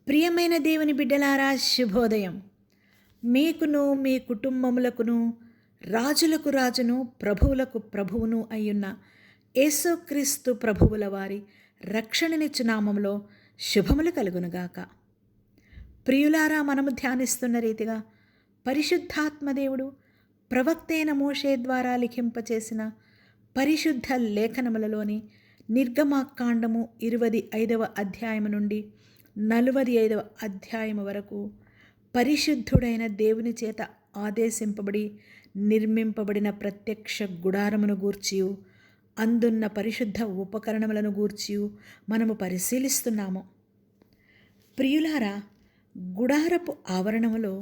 ప్రియమైన దేవుని బిడ్డలారా, శుభోదయం. మీకును మీ కుటుంబములకును రాజులకు రాజును ప్రభువులకు ప్రభువును అయ్యున్న యేసుక్రీస్తు ప్రభువుల వారి రక్షణనిచ్చు నామములో శుభములు కలుగునుగాక. ప్రియులారా, మనము ధ్యానిస్తున్న రీతిగా పరిశుద్ధాత్మదేవుడు ప్రవక్త అయిన మోషే ద్వారా లిఖింపచేసిన పరిశుద్ధ లేఖనములలోని నిర్గమాకాండము 25వ అధ్యాయము నుండి 45వ అధ్యాయము వరకు పరిశుద్ధుడైన దేవుని చేత ఆదేశింపబడి నిర్మింపబడిన ప్రత్యక్ష గుడారమును గూర్చియు అందున్న పరిశుద్ధ ఉపకరణములను గూర్చియు మనము పరిశీలిస్తున్నాము. ప్రియులారా, గుడారపు ఆవరణములో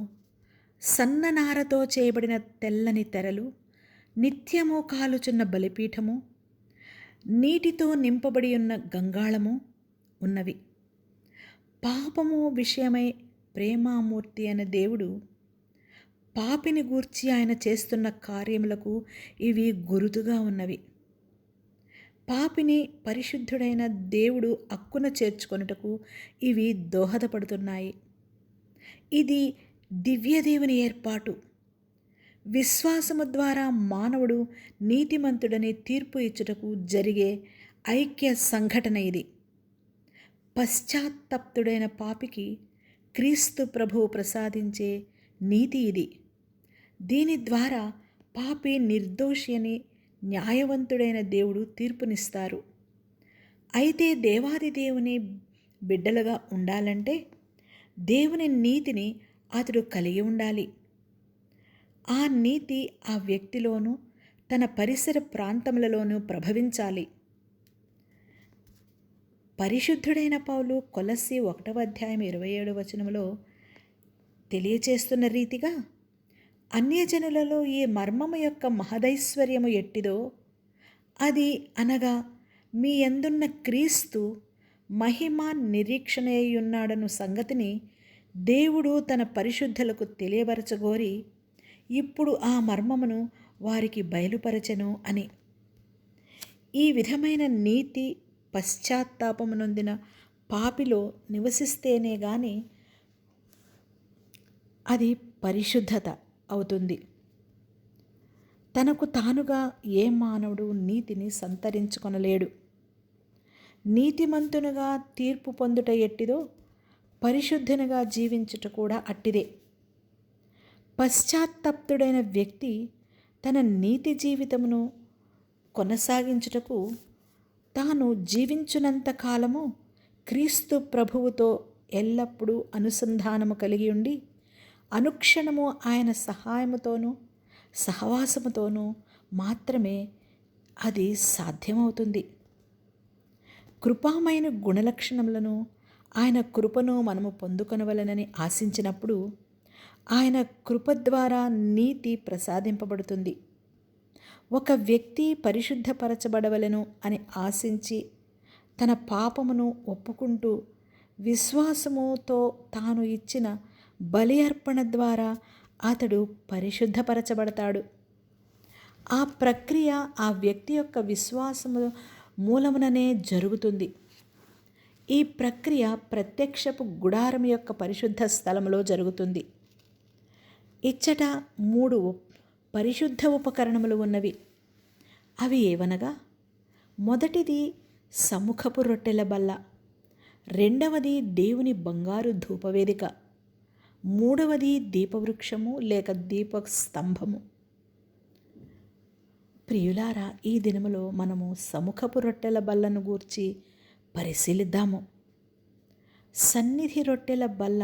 సన్ననారతో చేయబడిన తెల్లని తెరలు, నిత్యము కాలుచున్న బలిపీఠము, నీటితో నింపబడి ఉన్న గంగాళము ఉన్నవి. పాపము విషయమై ప్రేమామూర్తి అయిన దేవుడు పాపిని గూర్చి ఆయన చేస్తున్న కార్యములకు ఇవి గురుతుగా ఉన్నవి. పాపిని పరిశుద్ధుడైన దేవుడు అక్కున చేర్చుకొనుటకు ఇవి దోహదపడుతున్నాయి. ఇది దివ్యదేవుని ఏర్పాటు. విశ్వాసము ద్వారా మానవుడు నీతిమంతుడని తీర్పు ఇచ్చుటకు జరిగే ఐక్య సంఘటన ఇది. పశ్చాత్తప్తుడైన పాపికి క్రీస్తు ప్రభువు ప్రసాదించే నీతి ఇది. దీని ద్వారా పాపి నిర్దోషి అని న్యాయవంతుడైన దేవుడు తీర్పునిస్తారు. అయితే దేవాది దేవుని బిడ్డలుగా ఉండాలంటే దేవుని నీతిని అతడు కలిగి ఉండాలి. ఆ నీతి ఆ వ్యక్తిలోనూ తన పరిసర ప్రాంతములలోనూ ప్రభవించాలి. పరిశుద్ధుడైన పౌలు కొలస్సీ 1వ అధ్యాయం 27వ వచనములో తెలియచేస్తున్న రీతిగా, అన్యజనులలో ఈ మర్మము యొక్క మహదైశ్వర్యము ఎట్టిదో అది అనగా మీ యందున్న క్రీస్తు మహిమ నిరీక్షణయున్నాడను సంగతిని దేవుడు తన పరిశుద్ధులకు తెలియబరచగోరి ఇప్పుడు ఆ మర్మమును వారికి బయలుపరచెను అని. ఈ విధమైన నీతి పశ్చాత్తాపము నొందిన పాపిలో నివసిస్తేనే గాని అది పరిశుద్ధత అవుతుంది. తనకు తానుగా ఏ మానవుడు నీతిని సంతరించుకొనలేడు. నీతిమంతునిగా తీర్పు పొందుట ఎట్టిదో పరిశుద్ధునిగా జీవించుట కూడా అట్టిదే. పశ్చాత్తప్తుడైన వ్యక్తి తన నీతి జీవితమును కొనసాగించుటకు తాను జీవించునంత కాలము క్రీస్తు ప్రభువుతో ఎల్లప్పుడూ అనుసంధానము కలిగి ఉండి అనుక్షణము ఆయన సహాయముతోనూ సహవాసముతోనూ మాత్రమే అది సాధ్యమవుతుంది. కృపామైన గుణలక్షణములను, ఆయన కృపను మనము పొందుకొనవలనని ఆశించినప్పుడు ఆయన కృప ద్వారా నీతి ప్రసాదింపబడుతుంది. ఒక వ్యక్తి పరిశుద్ధపరచబడవలను అని ఆశించి తన పాపమును ఒప్పుకుంటూ విశ్వాసముతో తాను ఇచ్చిన బలి అర్పణ ద్వారా అతడు పరిశుద్ధపరచబడతాడు. ఆ ప్రక్రియ ఆ వ్యక్తి యొక్క విశ్వాసము మూలముననే జరుగుతుంది. ఈ ప్రక్రియ ప్రత్యక్షపు గుడారం యొక్క పరిశుద్ధ స్థలములో జరుగుతుంది. ఇచ్చట 3 పరిశుద్ధ ఉపకరణములు ఉన్నవి. అవి ఏవనగా, మొదటిది సముఖపు రొట్టెల బల్ల, రెండవది దేవుని బంగారు ధూపవేదిక, మూడవది దీపవృక్షము లేక దీప స్తంభము. ప్రియులారా, ఈ దినములో మనము సముఖపు రొట్టెల బల్లను గూర్చి పరిశీలిద్దాము. సన్నిధి రొట్టెల బల్ల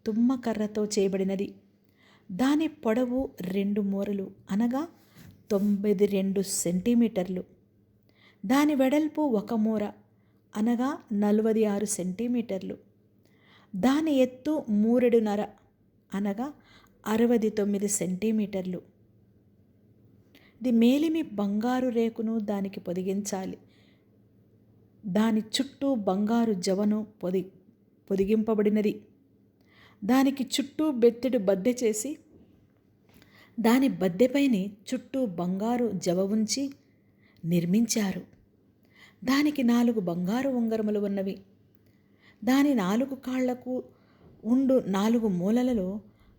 తుమ్మకర్రతో చేయబడినది. దాని పొడవు 2 మూరలు అనగా 92 సెంటీమీటర్లు. దాని వెడల్పు 1 మూర అనగా 46 సెంటీమీటర్లు. దాని ఎత్తు 3.5 అనగా 69 సెంటీమీటర్లు. ఇది మేలిమి బంగారు రేకును దానికి పొదిగించాలి. దాని చుట్టూ బంగారు జవను పొదిగింపబడినది. దానికి చుట్టూ బెత్తెడు బద్దె చేసి దాని బద్దెపైని చుట్టూ బంగారు జవ ఉంచి నిర్మించారు. దానికి 4 బంగారు ఉంగరములు ఉన్నవి. దాని 4 కాళ్లకు ఉండు 4 మూలలలో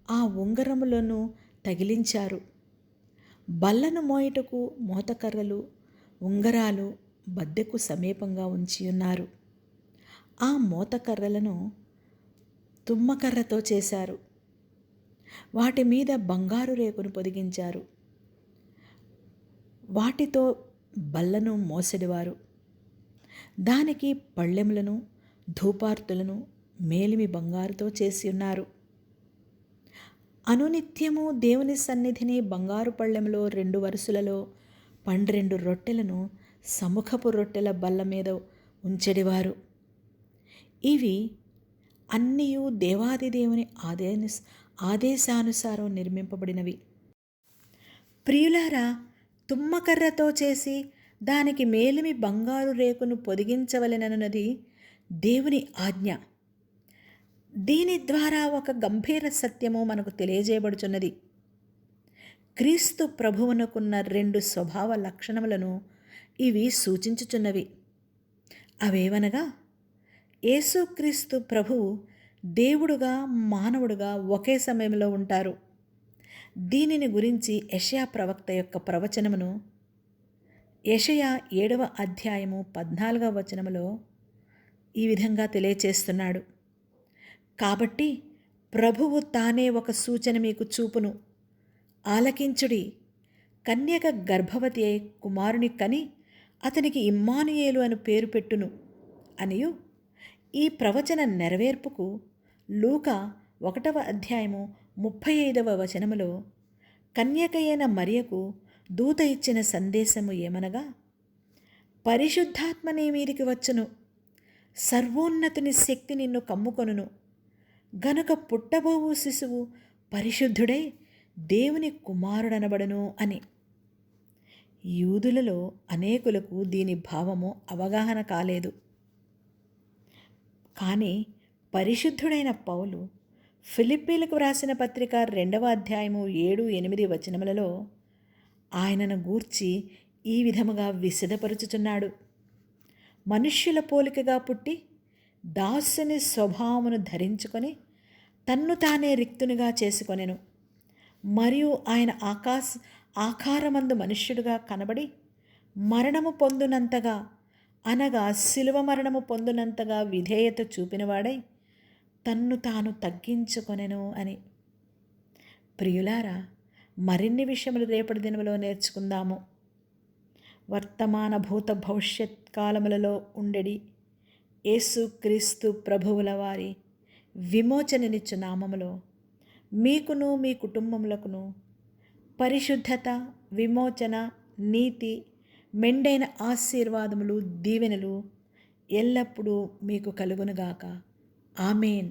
ఆ ఉంగరములను తగిలించారు. బల్లను మోయుటకు మోతకర్రలు, ఉంగరాలు బద్దెకు సమీపంగా ఉంచి ఉన్నారు. ఆ మోతకర్రలను తుమ్మకర్రతో చేశారు. వాటి మీద బంగారు రేకును పొదిగించారు. వాటితో బల్లను మోసెడివారు. దానికి పళ్ళెములను, ధూపార్తులను మేలిమి బంగారుతో చేసి ఉన్నారు. అనునిత్యము దేవుని సన్నిధిని బంగారు పళ్ళెములో 2 వరుసలలో 12 రొట్టెలను సముఖపు రొట్టెల బల్ల మీద ఉంచెడివారు. ఇవి అన్నీయు దేవాది దేవుని ఆదేశానుసారం నిర్మింపబడినవి. ప్రియులారా, తుమ్మకర్రతో చేసి దానికి మేలిమి బంగారు రేకును పొదిగించవలెనన్నది దేవుని ఆజ్ఞ. దీని ద్వారా ఒక గంభీర సత్యము మనకు తెలియజేయబడుచున్నది. క్రీస్తు ప్రభువునకున్న 2 స్వభావ లక్షణములను ఇవి సూచించుచున్నవి. అవేవనగా, యేసుక్రీస్తు ప్రభువు దేవుడుగా మానవుడుగా ఒకే సమయంలో ఉంటారు. దీనిని గురించి యెషయా ప్రవక్త యొక్క ప్రవచనమును యెషయా 7వ అధ్యాయము 14వ వచనములో ఈ విధంగా తెలియచేస్తున్నాడు. కాబట్టి ప్రభువు తానే ఒక సూచన మీకు చూపును. ఆలకించుడి. కన్యక గర్భవతి అయి కుమారుని కని అతనికి ఇమ్మానుయేలు అని పేరు పెట్టును అనియు ఈ ప్రవచన నెరవేర్పుకు లూకా 1వ అధ్యాయము 35వ వచనములో కన్యకయైన మరియకు దూత ఇచ్చిన సందేశము ఏమనగా, పరిశుద్ధాత్మ నీ మీదికి వచ్చును, సర్వోన్నతుని శక్తి నిన్ను కమ్ముకొనును, గనుక పుట్టబోవు శిశువు పరిశుద్ధుడై దేవుని కుమారుడనబడును అని. యూదులలో అనేకులకు దీని భావము అవగాహన కాలేదు. కానీ పరిశుద్ధుడైన పౌలు ఫిలిప్పీలకు వ్రాసిన పత్రిక 2వ అధ్యాయము 7-8 వచనములలో ఆయనను గూర్చి ఈ విధముగా విశదపరుచుచున్నాడు. మనుష్యుల పోలికగా పుట్టి దాసుని స్వభావమును ధరించుకొని తన్ను తానే రిక్తునిగా చేసుకొనెను. మరియు ఆయన ఆకారమందు మనుష్యుడుగా కనబడి మరణము పొందునంతగా, అనగా శిలువ మరణము పొందునంతగా విధేయత చూపినవాడై తన్ను తాను తగ్గించుకొనెను అని. ప్రియులారా, మరిన్ని విషయములు రేపటి దినములో నేర్చుకుందాము. వర్తమాన భూత భవిష్యత్ కాలములలో ఉండెడి యేసుక్రీస్తు ప్రభువుల వారి విమోచననిచ్చు నామములో మీకును మీ కుటుంబములకును పరిశుద్ధత, విమోచన, నీతి, మెండైన ఆశీర్వాదములు, దీవెనలు ఎల్లప్పుడూ మీకు కలుగునుగాక. ఆమేన్.